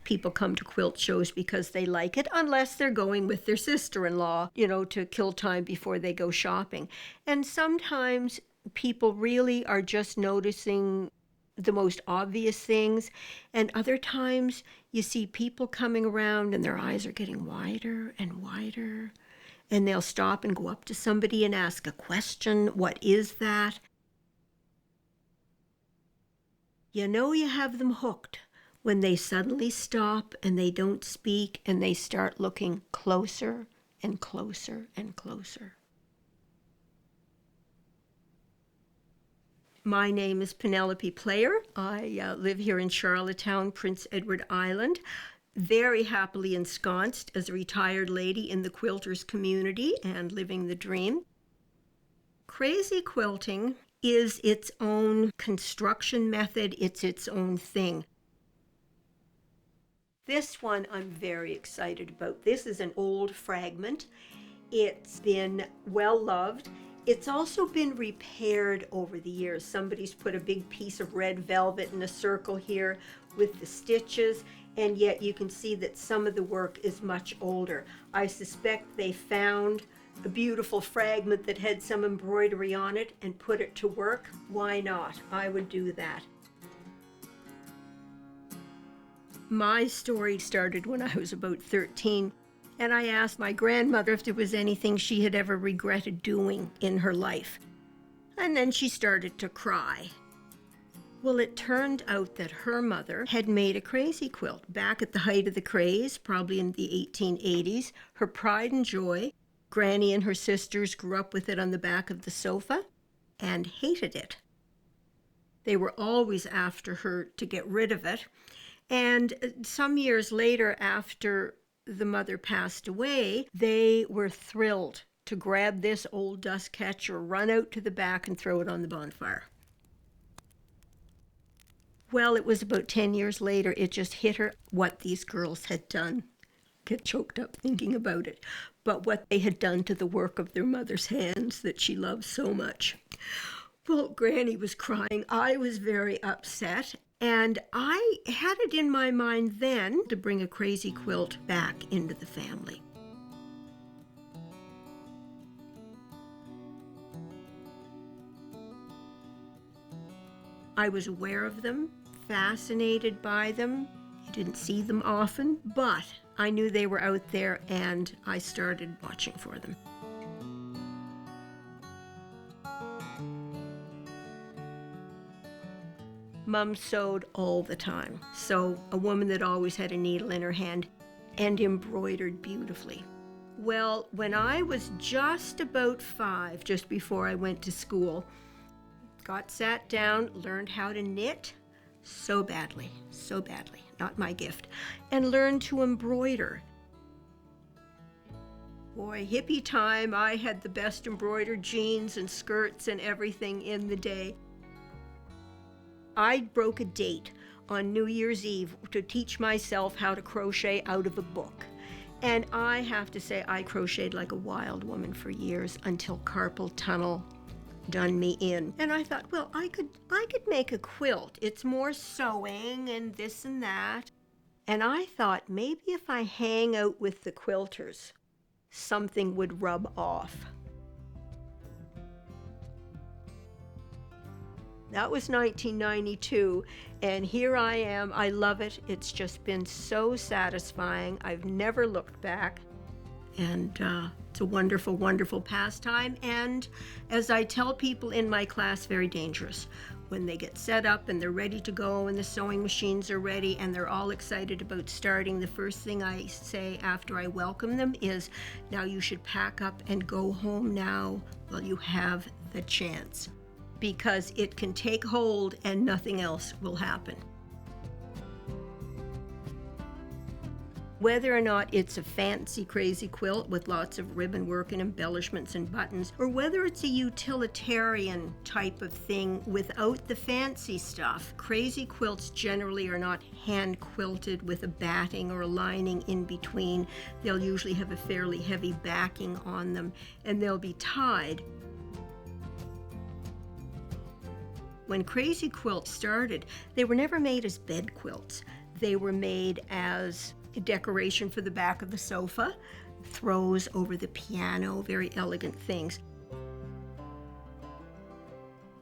people come to quilt shows because they like it, unless they're going with their sister-in-law, to kill time before they go shopping. And sometimes people really are just noticing the most obvious things, and other times you see people coming around and their eyes are getting wider and wider, and they'll stop and go up to somebody and ask a question. What is that? You have them hooked when they suddenly stop and they don't speak and they start looking closer and closer and closer. My name is Penelope Player. I live here in Charlottetown, Prince Edward Island, very happily ensconced as a retired lady in the quilters community and living the dream. Crazy quilting is its own construction method. It's its own thing. This one I'm very excited about. This is an old fragment. It's been well loved. It's also been repaired over the years. Somebody's put a big piece of red velvet in a circle here with the stitches, and yet you can see that some of the work is much older. I suspect they found a beautiful fragment that had some embroidery on it and put it to work. Why not? I would do that. My story started when I was about 13. And I asked my grandmother if there was anything she had ever regretted doing in her life. And then she started to cry. Well, it turned out that her mother had made a crazy quilt back at the height of the craze, probably in the 1880s. Her pride and joy. Granny and her sisters grew up with it on the back of the sofa and hated it. They were always after her to get rid of it. And some years later, after the mother passed away, they were thrilled to grab this old dust catcher, run out to the back and throw it on the bonfire. Well, it was about 10 years later, it just hit her what these girls had done. Get choked up thinking about it. But what they had done to the work of their mother's hands that she loved so much. Well, Granny was crying. I was very upset. And I had it in my mind then to bring a crazy quilt back into the family. I was aware of them, fascinated by them. I didn't see them often, but I knew they were out there and I started watching for them. Mom sewed all the time, so a woman that always had a needle in her hand and embroidered beautifully. Well, when I was just about 5, just before I went to school, got sat down, learned how to knit so badly, not my gift, and learned to embroider. Boy, hippie time, I had the best embroidered jeans and skirts and everything in the day. I broke a date on New Year's Eve to teach myself how to crochet out of a book. And I have to say, I crocheted like a wild woman for years until carpal tunnel done me in. And I thought, well, I could make a quilt. It's more sewing and this and that. And I thought maybe if I hang out with the quilters, something would rub off. That was 1992, and here I am. I love it. It's just been so satisfying. I've never looked back, and it's a wonderful, wonderful pastime. And as I tell people in my class, very dangerous. When they get set up and they're ready to go and the sewing machines are ready and they're all excited about starting, the first thing I say after I welcome them is, now you should pack up and go home now while you have the chance. Because it can take hold and nothing else will happen. Whether or not it's a fancy crazy quilt with lots of ribbon work and embellishments and buttons, or whether it's a utilitarian type of thing without the fancy stuff, crazy quilts generally are not hand quilted with a batting or a lining in between. They'll usually have a fairly heavy backing on them, and they'll be tied. When crazy quilts started, they were never made as bed quilts. They were made as a decoration for the back of the sofa, throws over the piano, very elegant things.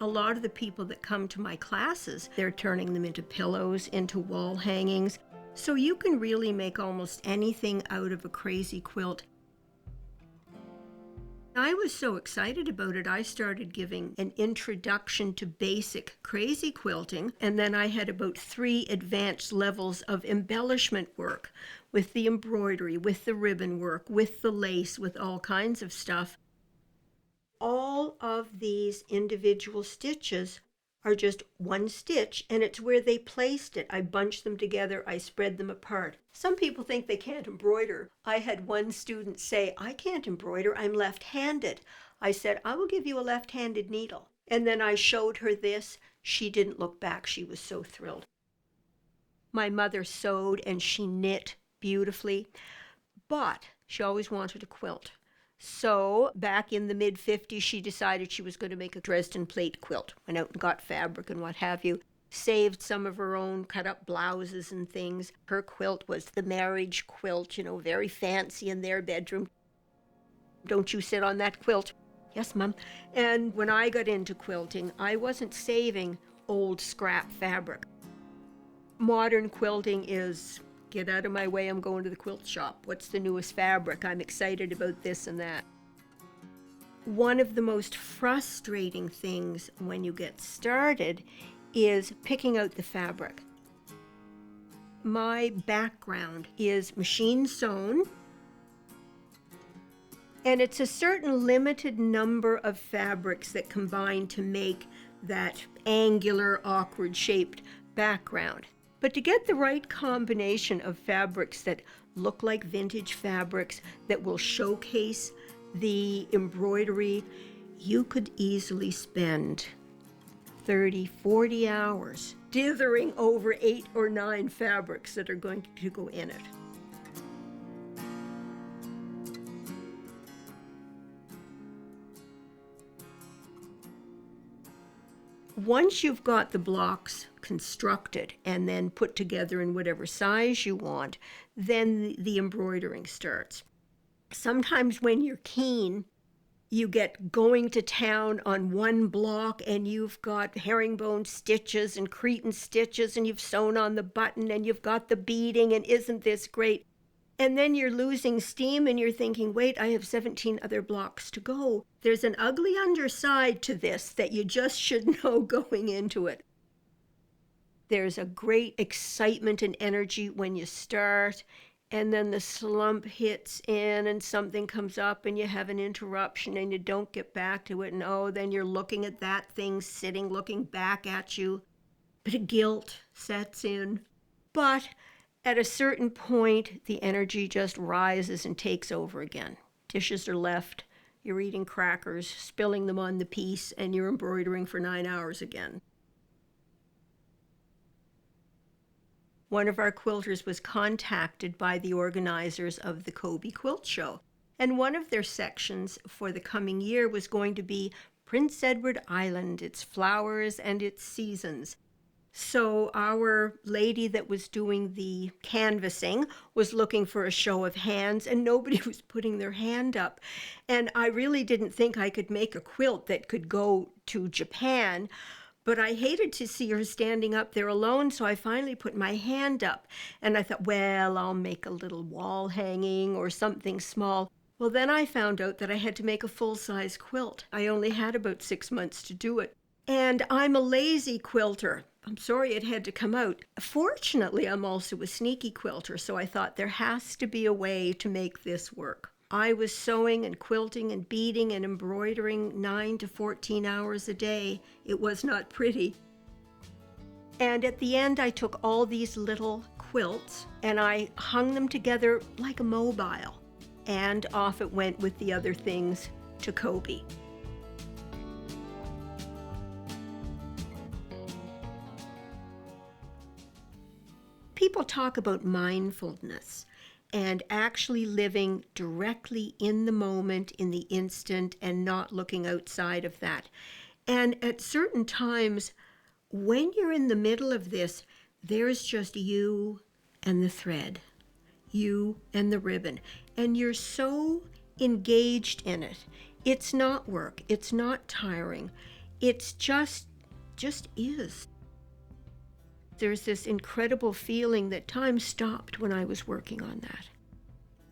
A lot of the people that come to my classes, they're turning them into pillows, into wall hangings. So you can really make almost anything out of a crazy quilt. I was so excited about it, I started giving an introduction to basic crazy quilting, and then I had about 3 advanced levels of embellishment work with the embroidery, with the ribbon work, with the lace, with all kinds of stuff. All of these individual stitches are just one stitch, and it's where they placed it. I bunched them together, I spread them apart. Some people think they can't embroider. I had one student say, I can't embroider, I'm left-handed. I said, I will give you a left-handed needle. And then I showed her this. She didn't look back, she was so thrilled. My mother sewed and she knit beautifully, but she always wanted a quilt. So back in the mid-50s, she decided she was going to make a Dresden plate quilt. Went out and got fabric and what have you. Saved some of her own, cut up blouses and things. Her quilt was the marriage quilt, very fancy in their bedroom. Don't you sit on that quilt? Yes, Mom. And when I got into quilting, I wasn't saving old scrap fabric. Modern quilting is, get out of my way, I'm going to the quilt shop. What's the newest fabric? I'm excited about this and that. One of the most frustrating things when you get started is picking out the fabric. My background is machine sewn, and it's a certain limited number of fabrics that combine to make that angular, awkward shaped background. But to get the right combination of fabrics that look like vintage fabrics, that will showcase the embroidery, you could easily spend 30, 40 hours dithering over 8 or 9 fabrics that are going to go in it. Once you've got the blocks constructed and then put together in whatever size you want, then the embroidering starts. Sometimes when you're keen, you get going to town on one block and you've got herringbone stitches and cretin stitches and you've sewn on the button and you've got the beading and isn't this great? And then you're losing steam and you're thinking, wait, I have 17 other blocks to go. There's an ugly underside to this that you just should know going into it. There's a great excitement and energy when you start, and then the slump hits in and something comes up and you have an interruption and you don't get back to it, and then you're looking at that thing sitting, looking back at you. Bit of guilt sets in. But at a certain point, the energy just rises and takes over again. Dishes are left, you're eating crackers, spilling them on the piece, and you're embroidering for 9 hours again. One of our quilters was contacted by the organizers of the Kobe Quilt Show, and one of their sections for the coming year was going to be Prince Edward Island, its flowers and its seasons. So our lady that was doing the canvassing was looking for a show of hands, and nobody was putting their hand up. And I really didn't think I could make a quilt that could go to Japan, but I hated to see her standing up there alone, so I finally put my hand up. And I thought, well, I'll make a little wall hanging or something small. Well, then I found out that I had to make a full-size quilt. I only had about 6 months to do it. And I'm a lazy quilter. I'm sorry it had to come out. Fortunately, I'm also a sneaky quilter, so I thought there has to be a way to make this work. I was sewing and quilting and beading and embroidering 9 to 14 hours a day. It was not pretty. And at the end, I took all these little quilts and I hung them together like a mobile. And off it went with the other things to Kobe. People talk about mindfulness and actually living directly in the moment, in the instant, and not looking outside of that. And at certain times, when you're in the middle of this, There's just you and the thread, you and the ribbon, and you're so engaged in it. It's not work, it's not tiring, it's just is. There's this incredible feeling that time stopped when I was working on that.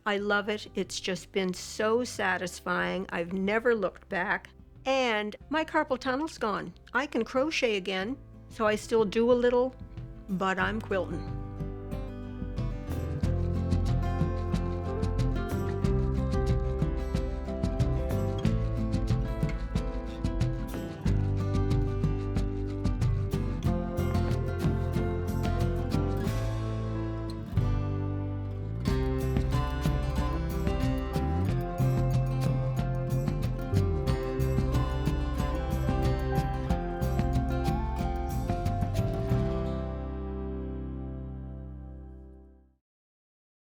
I love it. It's just been so satisfying. I've never looked back. And my carpal tunnel's gone. I can crochet again, so I still do a little, but I'm quilting.